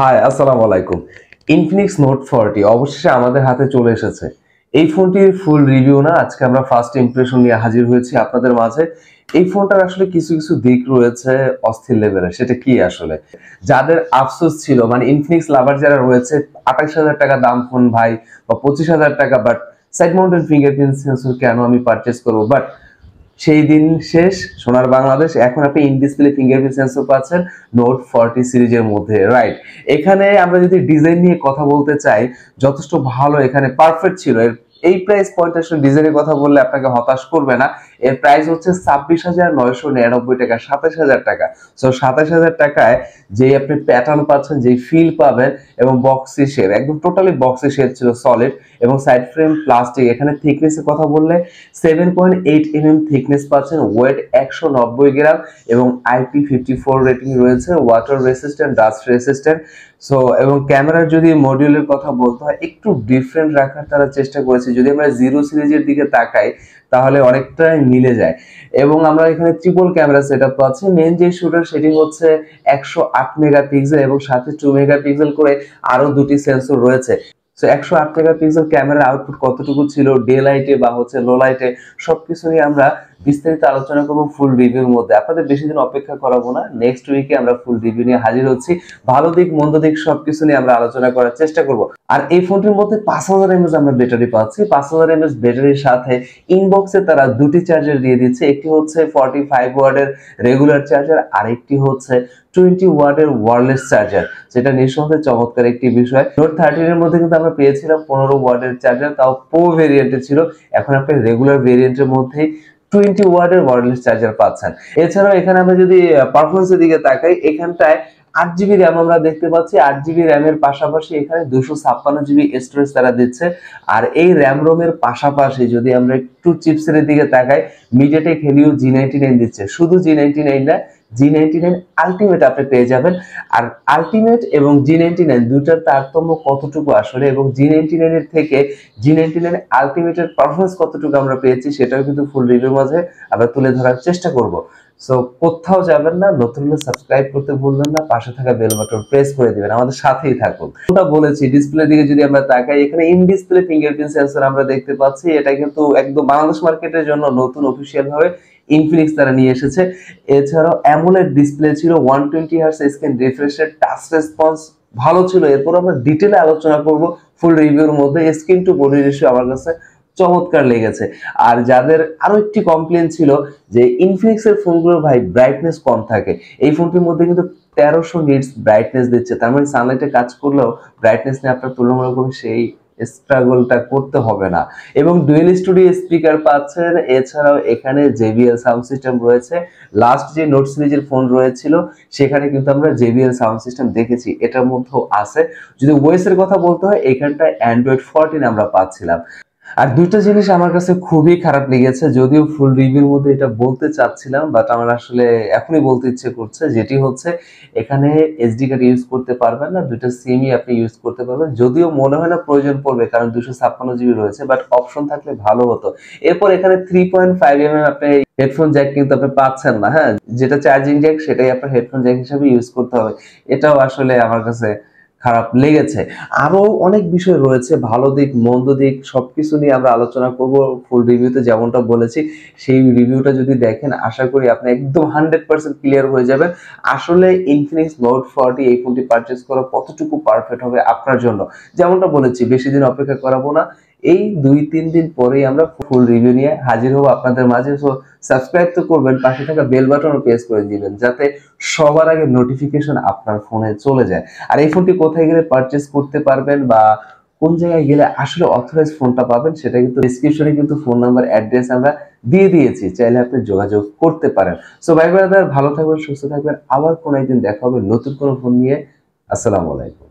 High, আসসালামু আলাইকুম। Infinix note 40 অবশেষে আমাদের হাতে চলে এসেছে। এই ফোনটির ফুল রিভিউ না আজকে আমরা ফার্স্ট ইমপ্রেশন নিয়ে হাজির হয়েছি আপনাদের মাঝে। এই ফোনটার আসলে কিছু কিছু দিক রয়েছে অস্থির লেভেলের। সেটা কি আসলে? যাদের আফসোস ছিল মানে ইনফিনিক্স লাভার যারা রয়েছে ২৮,০০০ টাকা দাম ফোন ভাই বা ২৫,০০০ টাকা but side mounted fingerprint sensor কেন আমি পারচেজ করবো? বাট সেই দিন শেষ সোনার বাংলাদেশ। এখন আপনি ইন ডিসপ্লে ফিঙ্গারপ্রিন্ট সেন্সর পাচ্ছেন নোট 40 সিরিজের মধ্যে, রাইট? এখানে আমরা যদি ডিজাইন নিয়ে কথা বলতে চাই, যথেষ্ট ভালো, এখানে পারফেক্ট ছিল। এই প্রাইস পয়েন্ট আসলে ডিজাইনের কথা বললে আপনাকে হতাশ করবে না। এর প্রাইস হচ্ছে ২৬,৯৯৯ টাকা, ২৭,০০০ টাকা। সো ২৭,০০০ টাকায় যে আপনি প্যাটার্ন পাচ্ছেন, যে ফিল পাবেন এবং বক্সি শেপ, একদম টোটালি বক্সি শেপ ছিল, সলিড এবং সাইড ফ্রেম প্লাস্টিক। এখানে থিকনেসের কথা বললে 7.8 mm থিকনেস পাচ্ছেন, ওয়েট ১৯০ গ্রাম এবং IP54 রেটিং রয়েছে, water resistant, dust resistant. So এবং ক্যামেরার যদি মডিউলের কথা বলতে হয়, একটু ডিফারেন্ট রাখার তারা চেষ্টা করেছে। যদি আমরা জিরো সিরিজের দিকে তাকাই তাহলে অনেকটাই মিলে যায় এবং আমরা এখানে ট্রিপল ক্যামেরা সেটআপ পাচ্ছি। মেইন যে শুটার সেটি হচ্ছে 108 মেগাপিক্সেল এবং সাথে 2 মেগাপিক্সেল করে আরো দুটি সেন্সর রয়েছে। সো 108 মেগাপিক্সেল ক্যামেরার আউটপুট কতটুকু ছিল ডে লাইটে বা হচ্ছে লো লাইটে, সবকিছু নিয়ে আমরা বিস্তারিত আলোচনা করব ফুল রিভিউর মধ্যে। আপনাদের বেশি দিন অপেক্ষা করাবো না, নেক্সট উইকে আমরা ফুল রিভিউ নিয়ে হাজির হচ্ছি। ভালো দিক মন্দ দিক সবকিছু নিয়ে আমরা আলোচনা করার চেষ্টা করব। আর এই ফোনটির মধ্যে 5000 mAh আমরা ব্যাটারি পাচ্ছি। 5000 mAh ব্যাটারির সাথে ইনবক্সে তারা দুটি চার্জার দিয়ে দিচ্ছে। একটি হচ্ছে 45 ওয়াটের রেগুলার চার্জার, আর একটি হচ্ছে 20 ওয়াটের ওয়্যারলেস চার্জার, যেটা নিঃসন্দেহে চমৎকার একটি বিষয়। নোট 13 এর মধ্যে কিন্তু আমরা পেয়েছিলাম 15 ওয়াটের চার্জার, তাও প্রো ভেরিয়েন্টে ছিল। এখন আপনি রেগুলার ভেরিয়েন্টের মধ্যেই 20 ওয়াটের ওয়্যারলেস চার্জার পাচ্ছেন। এছাড়াও এখানে আমরা যদি পারফরম্যান্সের দিকে তাকাই, এখানটায় 8GB র্যাম আমরা দেখতে পাচ্ছি। 8GB র্যামের পাশাপাশি এখানে 256GB স্টোরেজ তারা দিচ্ছে। আর এই র্যাম রোমের পাশাপাশি যদি আমরা একটু চিপসের দিকে তাকাই, মিডিয়াটেক হেলিও G99 দিচ্ছে। শুধু G99 না, G99 আলটিমেট আপনি পেয়ে যাবেন। আর আলটিমেট এবং G99 দুটার তারতম্য কতটুকু আসলে, এবং G99 এর থেকে G99 আলটিমেটের পারফরম্যান্স কতটুকু আমরা পেয়েছি, সেটাও কিন্তু ফুল রিভিউর মাঝে আমরা তুলে ধরার চেষ্টা করব। সো কোথাও যাবেন না, নতুন হলে সাবস্ক্রাইব করতে ভুলবেন না, পাশে থাকা বেল বাটন প্রেস করে দিবেন, আমাদের সাথেই থাকুন। ওটা বলেছি, ডিসপ্লে দিকে যদি আমরা তাকাই, এখানে ইন ডিসপ্লে ফিঙ্গারপ্রিন্ট সেন্সর আমরা দেখতে পাচ্ছি। এটা কিন্তু একদম বাংলাদেশ মার্কেটের জন্য নতুন অফিশিয়াল ভাবে ইনফিনিক্স তারা নিয়ে এসেছে। এছাড়াও অ্যামোলেড ডিসপ্লে ছিল, 120 hertz screen refresh rate, touch response ভালো ছিল। এরপর আমরা ডিটেইলে আলোচনা করব ফুল রিভিউর মধ্যে। স্ক্রিন টু বডি রেশিও আমার কাছে চমৎকার লেগেছে। আর যাদের আরো একটি কমপ্লেন ছিল যে ইনফিনিক্স এর ফোনগুলোর ভাই ব্রাইটনেস কম থাকে, এই ফোনটির মধ্যে কিন্তু 1300 নিটস ব্রাইটনেস দিচ্ছে। তার মানে সানলাইটে কাজ করলেও ব্রাইটনেস নিয়ে আপনার তুলনামূলকভাবে সেই স্ট্রাগলটা করতে হবে না। এবং ডুয়েল স্টুডিও স্পিকার পাচ্ছেন। এছাড়াও এখানে JBL সাউন্ড সিস্টেম রয়েছে। লাস্ট যে নোট সিরিজের ফোন রয়েছিল সেখানে কিন্তু আমরা JBL সাউন্ড সিস্টেম দেখেছি, এটার মধ্যেও আছে। যদি ওএস এর কথা বলতে হয়, এখানটায় অ্যান্ড্রয়েড 14 আমরা পাচ্ছিলাম। আর দুইটা জিনিস আমার কাছে খুবই খারাপ লেগেছে, যদিও ফুল রিভিউর মধ্যে এটা বলতে চাচ্ছিলাম, বাট আমার আসলে এখনই বলতে ইচ্ছে করছে। যেটি হচ্ছে এখানে এসডি কার্ড ইউজ করতে পারবেন না, দুইটা সিমই আপনি ইউজ করতে পারবেন। যদিও মনে হয় না প্রয়োজন পড়বে, কারণ 256GB রয়েছে, বাট অপশন থাকলে ভালো হতো। এরপর এখানে 3.5 mm আপনি হেডফোন জ্যাক কিন্তু আপনি পাচ্ছেন না, হ্যাঁ, যেটা চার্জিং জ্যাক সেটাই আপনার হেডফোন জ্যাক হিসেবে ইউজ করতে হবে। এটাও আসলে আমার কাছে খারাপ লেগেছে। আরো অনেক বিষয় রয়েছে, ভালো দিক মন্দ দিক সবকিছু নিয়ে আমরা আলোচনা করব ফুল রিভিউতে। যেমনটা বলেছি, সেই রিভিউটা যদি দেখেন আশা করি আপনি একদম 100% ক্লিয়ার হয়ে যাবেন আসলে ইনফিনিক্স নোট 40 এই ফোনটি পারচেজ করা কতটুকু পারফেক্ট হবে আপনার জন্য। যেমনটা বলেছি, বেশি দিন অপেক্ষা করাবো না, এই 2-3 দিন পরেই আমরা ফুল রিভিউ নিয়ে হাজির হব আপনাদের মাঝে। সো সাবস্ক্রাইব তো করবেন, পাশে থাকা বেল বাটনও প্রেস করে দিবেন যাতে সবার আগে নোটিফিকেশন আপনার ফোনে চলে যায়। আর এই ফোনটি কোথায় গেলে পারচেজ করতে পারবেন বা কোন জায়গায় গেলে আসলে অথরাইজ ফোনটা পাবেন, সেটা কিন্তু ডেসক্রিপশনে কিন্তু ফোন নাম্বার অ্যাড্রেস আমরা দিয়ে দিয়েছি, চাইলে আপনি যোগাযোগ করতে পারেন। সো ভাই ব্রাদার, ভালো থাকবেন, সুস্থ থাকবেন, আবার কোনো একদিন দেখা হবে নতুন কোনো ফোন নিয়ে। আসসালামু আলাইকুম।